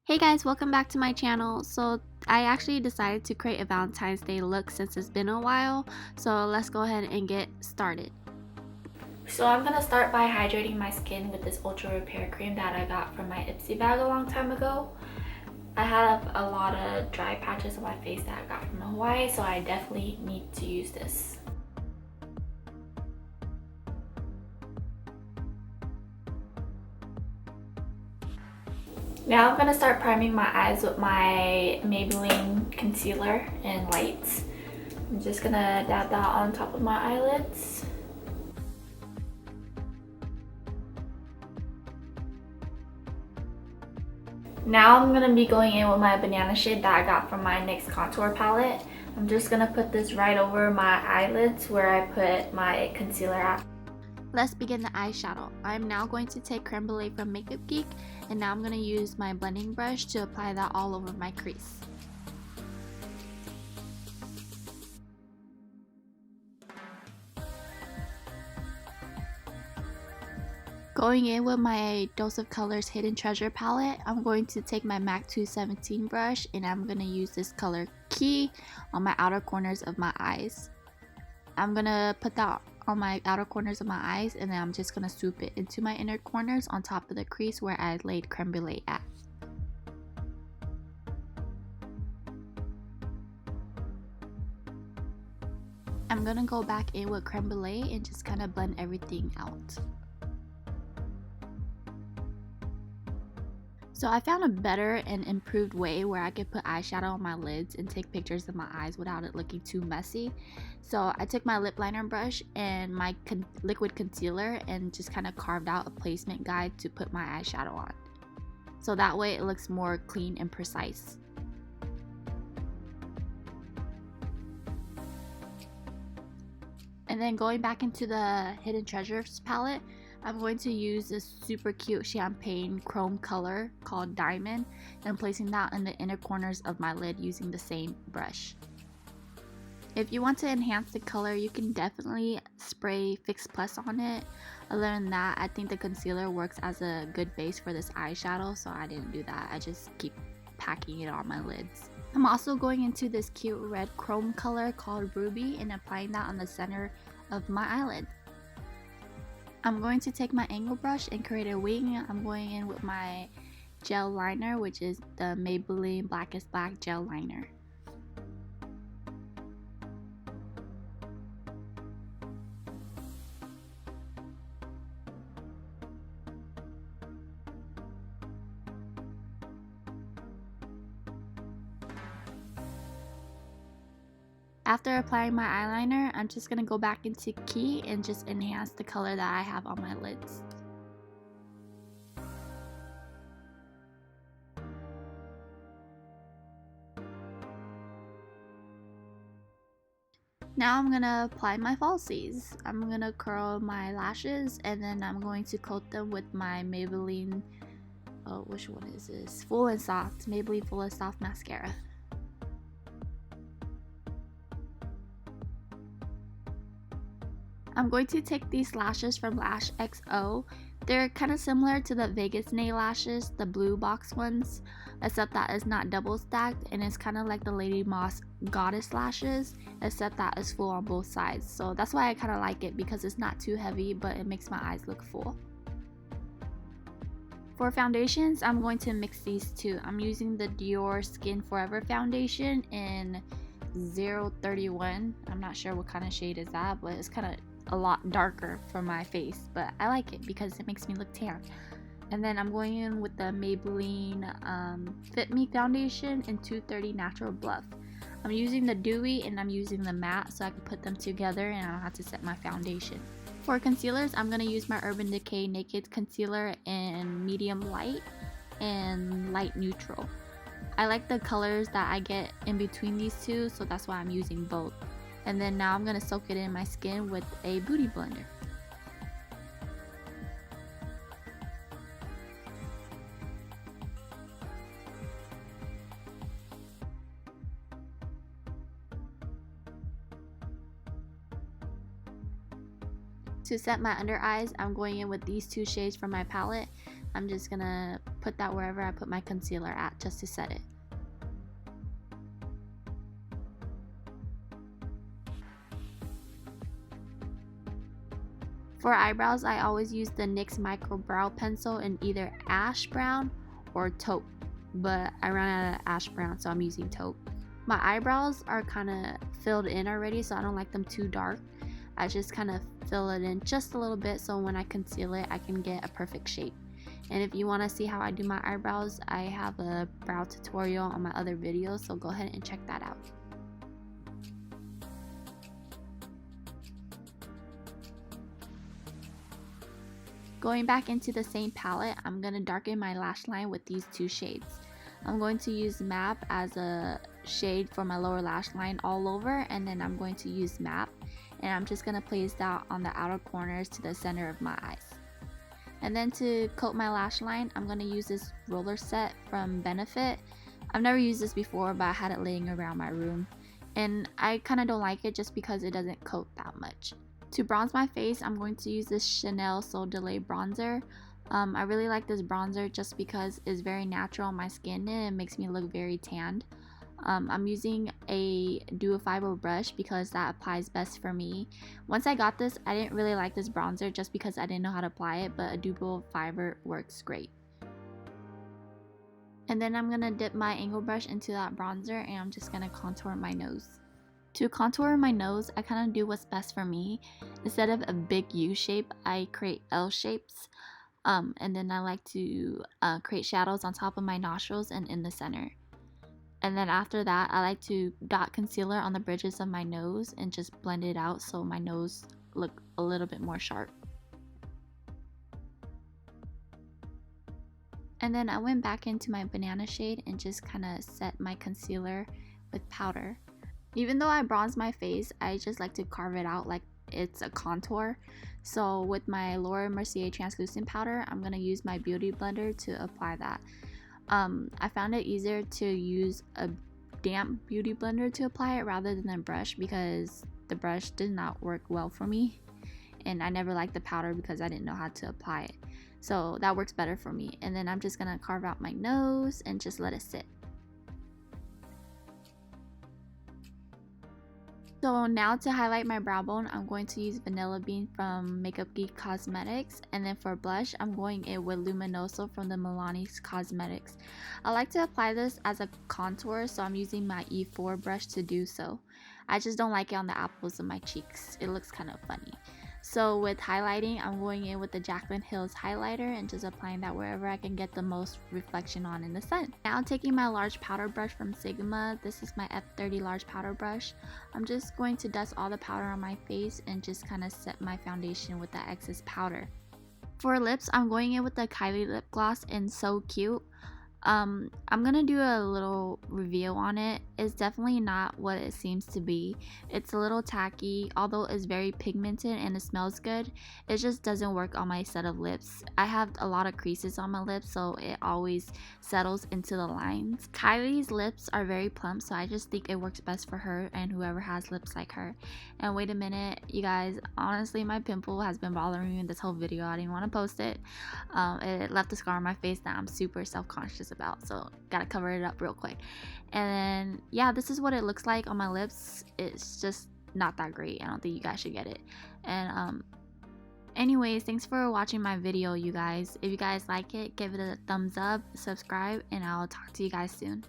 Hey guys, welcome back to my channel. So I actually decided to create a Valentine's Day look since it's been a while. So let's go ahead and get started. So I'm gonna start by hydrating my skin with this ultra repair cream that I got from my Ipsy bag a long time ago. I have a lot of dry patches on my face that I got from Hawaii, so I definitely need to use this. Now I'm going to start priming my eyes with my Maybelline concealer in lights. I'm just going to dab that on top of my eyelids. Now I'm going to be going in with my banana shade that I got from my NYX contour palette. I'm just going to put this right over my eyelids where I put my concealer at. Let's begin the eyeshadow. I'm now going to take Creme Brulee from Makeup Geek, and now I'm going to use my blending brush to apply that all over my crease. Going in with my Dose of Colors Hidden Treasure palette, I'm going to take my MAC 217 brush and I'm going to use this color Key on my outer corners of my eyes. I'm going to put that on my outer corners of my eyes, and then I'm just going to swoop it into my inner corners on top of the crease where I laid Creme Brulee at. I'm going to go back in with Creme Brulee and just kind of blend everything out. So I found a better and improved way where I could put eyeshadow on my lids and take pictures of my eyes without it looking too messy. So I took my lip liner brush and my liquid concealer and just kind of carved out a placement guide to put my eyeshadow on. So that way it looks more clean and precise. And then going back into the Hidden Treasures palette, I'm going to use this super cute champagne chrome color called Diamond and placing that in the inner corners of my lid using the same brush. If you want to enhance the color, you can definitely spray Fix Plus on it. Other than that, I think the concealer works as a good base for this eyeshadow, so I didn't do that. I just keep packing it on my lids. I'm also going into this cute red chrome color called Ruby and applying that on the center of my eyelid. I'm going to take my angle brush and create a wing. I'm going in with my gel liner, which is the Maybelline Blackest Black gel liner. After applying my eyeliner, I'm just going to go back into Key and just enhance the color that I have on my lids. Now I'm going to apply my falsies. I'm going to curl my lashes and then I'm going to coat them with my Maybelline, which one is this? Full and Soft, Maybelline Full and Soft mascara. I'm going to take these lashes from Lash XO. They're kind of similar to the Vegas nail lashes, the blue box ones, except that it's not double stacked and it's kind of like the Lady Moss Goddess lashes, except that it's full on both sides. So that's why I kind of like it, because it's not too heavy but it makes my eyes look full. For foundations, I'm going to mix these two. I'm using the Dior Skin Forever foundation in 031. I'm not sure what kind of shade is that, but it's kind of a lot darker for my face, but I like it because it makes me look tan. And then I'm going in with the Maybelline Fit Me foundation in 230 Natural Bluff. I'm using the dewy and I'm using the matte so I can put them together and I don't have to set my foundation. For concealers, I'm going to use my Urban Decay Naked Concealer in medium light and light neutral. I like the colors that I get in between these two, so that's why I'm using both. And then now I'm going to soak it in my skin with a Beauty Blender. To set my under eyes, I'm going in with these two shades from my palette. I'm just gonna put that wherever I put my concealer at just to set it. For eyebrows, I always use the NYX Micro Brow Pencil in either ash brown or taupe, but I ran out of ash brown, so I'm using taupe. My eyebrows are kind of filled in already, so I don't like them too dark. I just kind of fill it in just a little bit, so when I conceal it, I can get a perfect shape. And if you want to see how I do my eyebrows, I have a brow tutorial on my other videos, so go ahead and check that out. Going back into the same palette, I'm going to darken my lash line with these two shades. I'm going to use Map as a shade for my lower lash line all over, and then I'm going to use Map, and I'm just going to place that on the outer corners to the center of my eyes. And then to coat my lash line, I'm going to use this roller set from Benefit. I've never used this before, but I had it laying around my room, and I kind of don't like it just because it doesn't coat that much. To bronze my face, I'm going to use this Chanel Sol de Lait bronzer. I really like this bronzer just because it's very natural on my skin and it makes me look very tanned. I'm using a dual fiber brush because that applies best for me. Once I got this, I didn't really like this bronzer just because I didn't know how to apply it, but a dual fiber works great. And then I'm going to dip my angle brush into that bronzer and I'm just going to contour my nose. To contour my nose, I kind of do what's best for me. Instead of a big U shape, I create L shapes. And then I like to create shadows on top of my nostrils and in the center. And then after that, I like to dot concealer on the bridges of my nose and just blend it out so my nose look a little bit more sharp. And then I went back into my banana shade and just kind of set my concealer with powder. Even though I bronze my face, I just like to carve it out like it's a contour. So with my Laura Mercier translucent powder, I'm going to use my beauty blender to apply that. I found it easier to use a damp beauty blender to apply it rather than a brush because the brush did not work well for me. And I never liked the powder because I didn't know how to apply it. So that works better for me. And then I'm just going to carve out my nose and just let it sit. So now to highlight my brow bone, I'm going to use Vanilla Bean from Makeup Geek Cosmetics. And then for blush, I'm going in with Luminoso from the Milani's Cosmetics. I like to apply this as a contour, so I'm using my E4 brush to do so. I just don't like it on the apples of my cheeks. It looks kind of funny. So with highlighting, I'm going in with the Jaclyn Hill's highlighter and just applying that wherever I can get the most reflection on in the sun. Now taking my large powder brush from Sigma, this is my F30 large powder brush. I'm just going to dust all the powder on my face and just kind of set my foundation with that excess powder. For lips, I'm going in with the Kylie lip gloss in So Cute. I'm gonna do a little review on it. It's definitely not what it seems to be. It's a little tacky, although it's very pigmented and it smells good. It just doesn't work on my set of lips. I have a lot of creases on my lips, so it always settles into the lines. Kylie's lips are very plump, so I just think it works best for her and whoever has lips like her. And wait a minute, you guys, honestly my pimple has been bothering me in this whole video. I didn't want to post it. It left a scar on my face that I'm super self-conscious about, so gotta cover it up real quick. And then yeah, this is what it looks like on my lips. It's just not that great. I don't think you guys should get it. And anyways, thanks for watching my video, you guys. If you guys like it, give it a thumbs up, subscribe, and I'll talk to you guys soon.